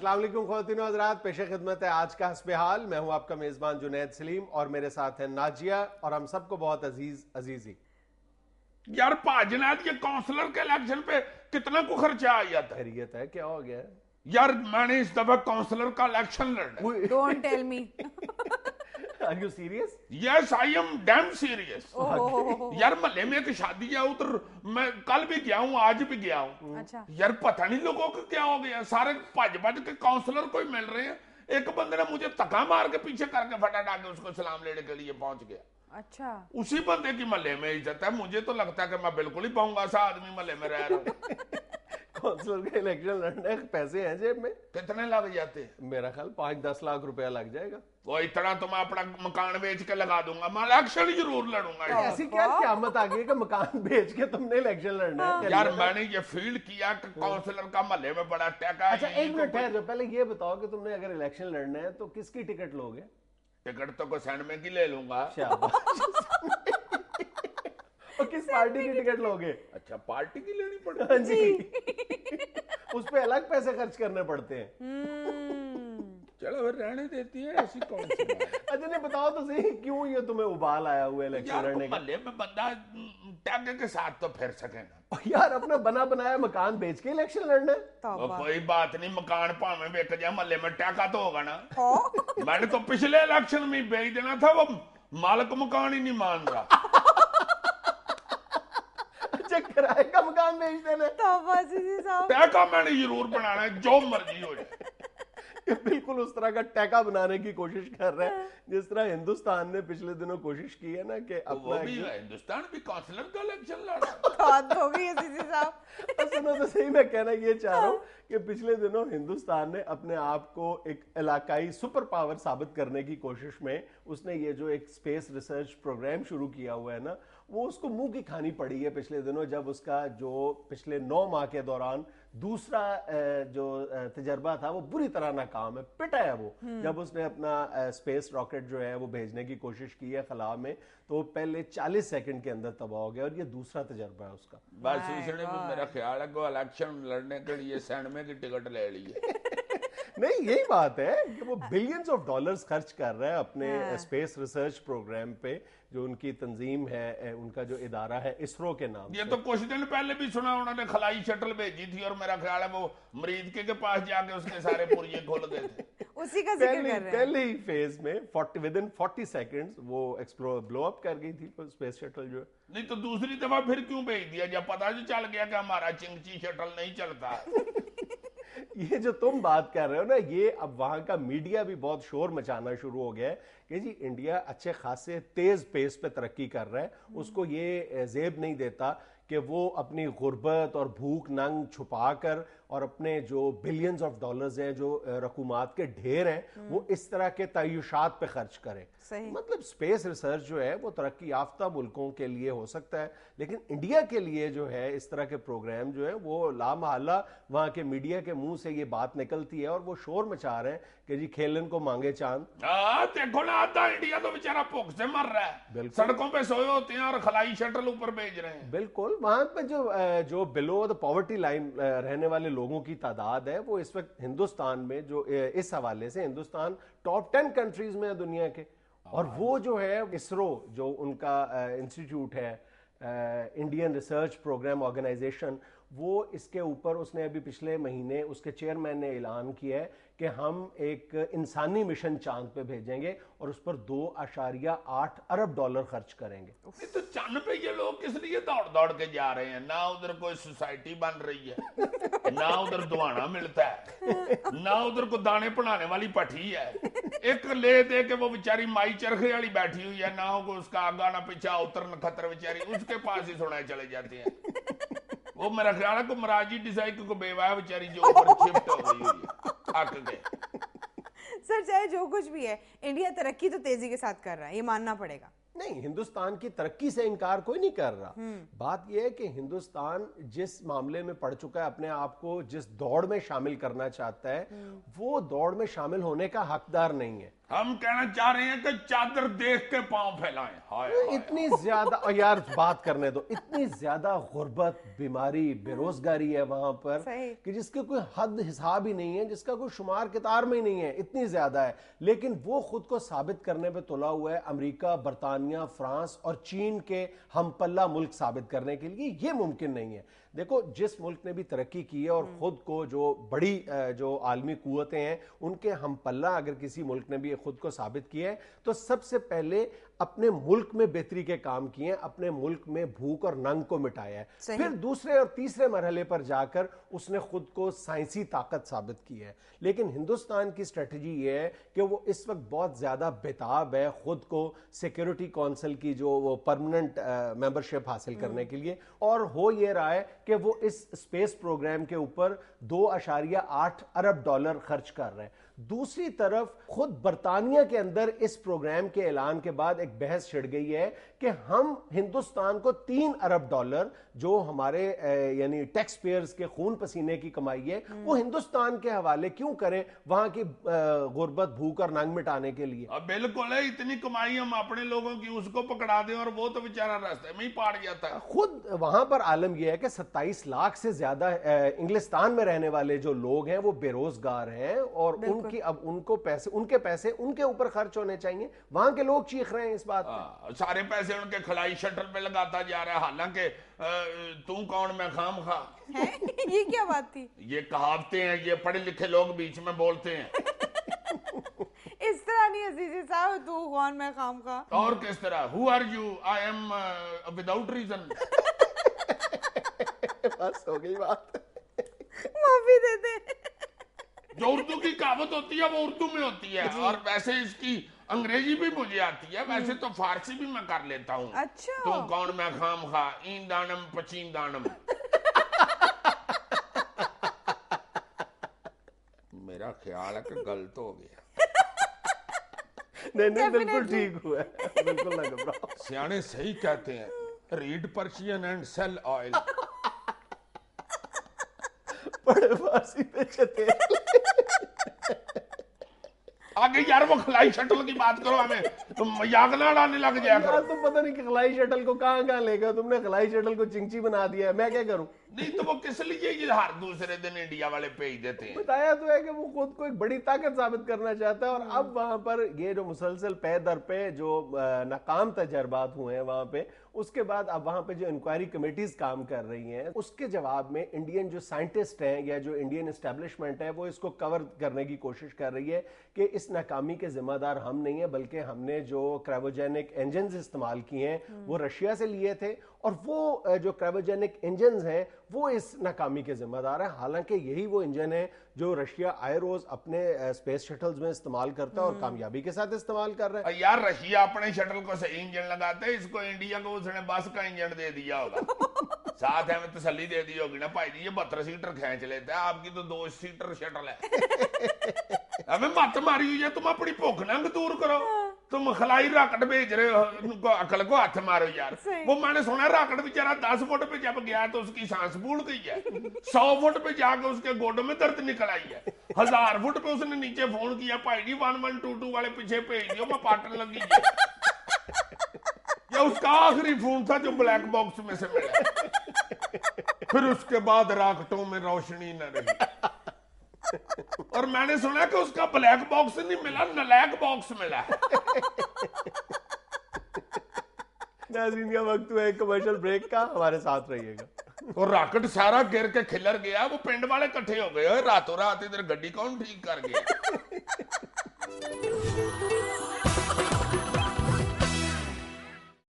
अस्सलाम वालेकुम ख़वातीन व हज़रात, पेश खिदमत है आज का हस्बे हाल। मैं हूं आपका मेज़बान जुनैद सलीम और मेरे साथ है नाजिया और हम सबको बहुत अजीजी। यार भाजनाथ ये काउंसलर के इलेक्शन पे कितना को खर्चा आ जाता है? खैरियत है, क्या हो गया है? यार मैंने इस दफा काउंसलर का इलेक्शन लड़ना है। Don't tell me. Are you serious? Yes I am damn serious. Oh, यार महल्ले में एक शादी है उधर, मैं कल भी गया हूँ आज भी गया हूँ। अच्छा। यार पता नहीं लोगों को क्या हो गया, सारे भज भज के काउंसलर को ही मिल रहे हैं। एक बंदे ने मुझे धक्का मार के पीछे करके फटाफट आके उसको सलाम लेने के लिए पहुंच गया। अच्छा। उसी बंदे की महल्ले में इज्जत है। मुझे तो लगता है कि मैं बिल्कुल ही पाऊंगा सा आदमी महल्ले में रह रहा हूँ। काउंसलर के इलेक्शन लड़ने के पैसे हैं जेब में? कितने लग जाते हैं? मेरा ख्याल 5-10 लाख रुपया लग जाएगा। वो इतना तो मैं अपना मकान बेच के लगा दूंगा, मैं इलेक्शन जरूर लड़ूंगा। ऐसी क्या क़यामत आ गई कि मकान बेच के तुमने इलेक्शन लड़ना है? यार मैंने ये फील्ड किया कि काउंसलर का महल्ले में बड़ा टैका है। अच्छा एक मिनट ठहर जाओ, पहले ये बताओ कि तुमने अगर इलेक्शन लड़ना है तो किसकी टिकट लोगे? टिकट तो कोई सैंड में की ले लूंगा। और किस पार्टी की टिकट लोगे? अच्छा पार्टी की लेनी पड़ेगी? हाँ जी। उस पे अलग पैसे खर्च करने पड़ते हैं। चलो फिर रहने देती है, ऐसी कौन सी बात है? अच्छा नहीं बताओ तो सही, क्यों ये तुम्हें उबाल आया हुआ इलेक्शन यार लड़ने का? महल्ले में बंदा टैगे के साथ तो फिर सकेगा। यार अपना बना बनाया मकान बेच के इलेक्शन लड़ना है? तो कोई बात नहीं, मकान भावे बेच जाए, महल्ले में टैका तो होगा ना। मैंने तो पिछले इलेक्शन में बेच देना था, वो मालिक मकान ही नहीं मान रहा। अच्छा किराए का मकान बेच देना? टैका मैंने जरूर बनाना है, जो मर्जी हो जाए। ये बिल्कुल उस तरह का टैका बनाने की कोशिश कर रहे हैं जिस तरह हिंदुस्तान ने पिछले दिनों कोशिश की है ना कि वो भी हिंदुस्तान भी काउंसलर का इलेक्शन लड़ा। सुनो तो सही, मैं कहना ये चाह रहा हूँ कि पिछले दिनों हिंदुस्तान ने अपने आप को एक इलाकाई सुपर पावर साबित करने की कोशिश में उसने ये जो एक स्पेस रिसर्च प्रोग्राम शुरू किया हुआ है ना, वो उसको मुंह की खानी पड़ी है पिछले दिनों, जब उसका जो पिछले 9 माह के दौरान दूसरा जो तजर्बा था वो बुरी तरह नाकाम है, पिटा है वो। जब उसने अपना स्पेस रॉकेट जो है वो भेजने की कोशिश की है खला में, तो पहले 40 सेकंड के अंदर तबाह हो गया और ये दूसरा तजर्बा है उसका। बस इसने भी मेरा ख्याल है को इलेक्शन लड़ने के लिए सैंडमे की टिकट ले ली है। नहीं यही बात है कि वो बिलियंस ऑफ डॉलर्स खर्च कर रहा है अपने स्पेस रिसर्च प्रोग्राम पे, जो उनकी तंजीम है, उनका जो इदारा है इसरो के नाम। ये तो कुछ दिन पहले भी सुना, उन्होंने खलाई शटल भेजी थी और मेरा ख्याल है वो मरीज के पास जाके उसके सारे पुर्जे खोल गए थे। उसी का जिक्र कर रहे हैं। पहले ही फेज में विदिन 40 सेकंड्स वो ब्लो अप कर गई थी स्पेस शटल जो है। नहीं तो दूसरी दफा फिर क्यों भेज दिया जब पता जो चल गया कि हमारा चिंगची शटल नहीं चलता। ये जो तुम बात कर रहे हो ना, ये अब वहां का मीडिया भी बहुत शोर मचाना शुरू हो गया है कि जी इंडिया अच्छे खासे तेज पेस पे तरक्की कर रहा है, उसको ये जेब नहीं देता कि वो अपनी गुर्बत और भूख नंग छुपा कर और अपने जो बिलियंस ऑफ डॉलर्स हैं, जो रकूमात के ढेर हैं, वो इस तरह के तय्युशात पे खर्च करे। मतलब स्पेस रिसर्च जो है वो तरक्की याफ्ता मुल्कों के लिए हो सकता है, लेकिन इंडिया के लिए जो है इस तरह के प्रोग्राम जो है वो लामहल्ला वहां के मीडिया के मुंह से ये बात निकलती है और वो शोर मचा रहे हैं कि जी खेलन को मांगे चांद। देखो ना, आधा इंडिया तो बेचारा भूख से मर रहा है, सड़कों पे सोए होते हैं और खलाई शटल ऊपर भेज रहे हैं। बिल्कुल, वहां पे जो बिलो द पॉवर्टी लाइन रहने वाले लोगों की तादाद है वो इस वक्त हिंदुस्तान में, जो इस हवाले से हिंदुस्तान टॉप 10 कंट्रीज में है दुनिया के। और वो जो है इसरो जो उनका इंस्टीट्यूट है, इंडियन रिसर्च प्रोग्राम ऑर्गेनाइजेशन, वो इसके ऊपर उसने अभी पिछले महीने उसके चेयरमैन ने ऐलान किया है कि हम एक इंसानी मिशन चांद पे भेजेंगे और उस पर $2.8 अरब खर्च करेंगे। तो चांद पे ये लोग किस लिए दौड़ दौड़ के जा रहे हैं? ना उधर कोई सोसाइटी बन रही है, ना उधर दुआना मिलता है, ना उधर को दाने बनाने वाली भट्टी है। एक ले दे के वो बेचारी माई चरखे वाली बैठी हुई है, ना को उसका आगा ना पीछा, उतर नखतर बेचारी उसके पास ही सुनाए चले जाते हैं। वो मेरा ख्याल है को मराजी डिजाइन को बेवाया बेचारी जो ऊपर शिफ्ट हो गई हुई है, थक गए। सर चाहे जो कुछ भी है, इंडिया तरक्की तो तेजी के साथ कर रहा है, ये मानना पड़ेगा। नहीं, हिंदुस्तान की तरक्की से इनकार कोई नहीं कर रहा। बात यह है कि हिंदुस्तान जिस मामले में पड़ चुका है, अपने आप को जिस दौड़ में शामिल करना चाहता है, वो दौड़ में शामिल होने का हकदार नहीं है। ہم کہنا چاہ رہے ہیں کہ چادر دیکھ کے پاؤں پھیلائیں. اتنی زیادہ, اور یار بات کرنے دو, اتنی زیادہ غربت, بیماری, بے روزگاری ہے وہاں پر کہ جس کے کوئی حد حساب ہی نہیں ہے, جس کا کوئی شمار کتار میں ہی نہیں ہے, اتنی زیادہ ہے. لیکن وہ خود کو ثابت کرنے پہ تلا ہوا ہے امریکہ, برطانیہ, فرانس اور چین کے ہم پلہ ملک ثابت کرنے کے لیے. یہ ممکن نہیں ہے. دیکھو جس ملک نے بھی ترقی کی ہے اور خود کو جو بڑی جو عالمی قوتیں ہیں ان کے ہم پلہ اگر کسی ملک نے بھی خود کو ثابت کیا ہے تو سب سے پہلے اپنے ملک میں بہتری کے کام کیے ہیں, اپنے ملک میں بھوک اور ننگ کو مٹایا ہے. پھر دوسرے اور تیسرے مرحلے پر جا کر اس نے خود کو سائنسی طاقت ثابت کی ہے. لیکن ہندوستان کی اسٹریٹجی یہ ہے کہ وہ اس وقت بہت زیادہ بےتاب ہے خود کو سیکیورٹی کونسل کی جو وہ پرماننٹ ممبرشپ حاصل کرنے کے لیے, اور ہو یہ رہا ہے کہ وہ اس اسپیس پروگرام کے اوپر $2.8 ارب خرچ کر رہے ہیں. دوسری طرف خود برطانیہ کے اندر اس پروگرام کے اعلان کے بعد ایک بحث چھڑ گئی ہے کہ ہم ہندوستان کو $3 ارب جو ہمارے یعنی ٹیکس پیئرز کے خون پسینے کی کمائی ہے وہ ہندوستان کے حوالے کیوں کریں وہاں کی غربت, بھوک اور ننگ مٹانے کے لیے. بالکل ہے, اتنی کمائی ہم اپنے لوگوں کی اس کو پکڑا دیں اور وہ تو بیچارہ راستے میں ہی پاڑ جاتا ہے. خود وہاں پر عالم یہ ہے کہ 27 لاکھ سے زیادہ انگلستان میں رہنے والے جو لوگ ہیں وہ بے روزگار ہیں اور ان کے پیسے ان کے اوپر خرچ ہونے چاہیے. وہاں کے لوگ چیخ رہے ہیں اس بات پہ. سارے پیسے ان کے خلائی شٹل پہ لگاتا جا رہا ہے, حالانکہ تو کون میں خام خواہ. یہ کیا بات تھی؟ یہ کہاوتیں ہیں, یہ پڑھے لکھے لوگ بیچ میں بولتے ہیں. اس طرح نہیں عزیزی صاحب, تو کون میں خام خواہ. اور کس طرح, who are you, I am without reason. بس ہو گئی بات, معافی دے دے. جو اردو کی کہاوت ہوتی ہے وہ اردو میں ہوتی ہے, اور ویسے اس کی انگریزی بھی مجھے آتی ہے, ویسے تو فارسی بھی میں کر لیتا ہوں. اچھا, تو کون میں خام خواہ, این دانم پچین دانم. میرا خیال ہے کہ غلط ہو گیا. نہیں بالکل ٹھیک ہوا ہے, بالکل نہ گھبراؤ. سیانے صحیح کہتے ہیں, red Persian and seal oil. بڑے فارسی پہ چتے آگے یار وہ خلائی شٹل کی بات کرو, ہمیں مذاق نہ اڑانے لگ جایا کرو. تو پتہ نہیں کہ خلائی شٹل کو کہاں لے گئے تم نے, خلائی شٹل کو چنچی بنا دیا ہے, میں کیا کروں. نہیں تو وہ کس لیے یہ ہر دوسرے دن انڈیا والے بھیج دیتے ہیں. بتایا تو ہے کہ وہ خود کو ایک بڑی طاقت ثابت کرنا چاہتا ہے, اور اب وہاں پر یہ جو مسلسل پے در پہ جو ناکام تجربات ہوئے ہیں وہاں پہ, اس کے بعد اب وہاں پہ جو انکوائری کمیٹیز کام کر رہی ہیں اس کے جواب میں انڈین جو سائنٹسٹ ہیں یا جو انڈین اسٹیبلشمنٹ ہے وہ اس کو کور کرنے کی کوشش کر رہی ہے کہ اس ناکامی کے ذمہ دار ہم نہیں ہیں, بلکہ ہم نے جو کرائیوجینک انجنز استعمال کیے ہیں وہ رشیا سے لیے تھے, اور وہ جو کرائیوجینک انجنز ہیں وہ اس ناکامی کے ذمہ دار ہیں. حالانکہ یہی وہ انجن ہے جو رشیا آئے روز اپنے اسپیس شٹلز میں استعمال کرتا ہے اور کامیابی کے ساتھ استعمال کر رہا ہے. یار رشیا اپنے شٹل کو صحیح انجن لگاتے ہیں, اس کو انڈیا کو اس نے بس کا انجن دے دیا ہوگا, ساتھ ہمیں تسلی دے دی ہوگی نا بھائی جی یہ 72 سیٹر کھینچ لیتا ہے, آپ کی تو 2 سیٹر شٹل ہے. ہمیں مت ماری ہوئی ہے, تم اپنی بھوک ننگ دور کرو, تم خلائی راکٹ بھیج رہے ہو, عقل کو ہاتھ مارو یار. وہ میں نے سنا راکٹ بیچارہ 10 فٹ پہ جب گیا تو اس کی سانس پھول گئی ہے, 100 فٹ پہ جا کے اس کے گوڈوں میں درد نکل آئی ہے, 1000 فٹ پہ اس نے نیچے فون کیا, بھائی جی 1122 والے پیچھے بھیج دیو, میں پاٹن لگی ہے. یہ اس کا آخری فون تھا جو بلیک باکس میں سے ملا, پھر اس کے بعد راکٹوں میں روشنی نہ رہی. اور میں نے سنا کہ اس کا بلیک باکس نہیں ملا, نلیک باکس ملا. ناظرین کا وقت ہوا ہے کمرشل بریک کا, ہمارے ساتھ رہیے گا. اور راکٹ سارا گر کے کھلر گیا, وہ پنڈ والے کٹھے ہو گئے, راتوں رات ادھر گڈی کون ٹھیک کر گیا.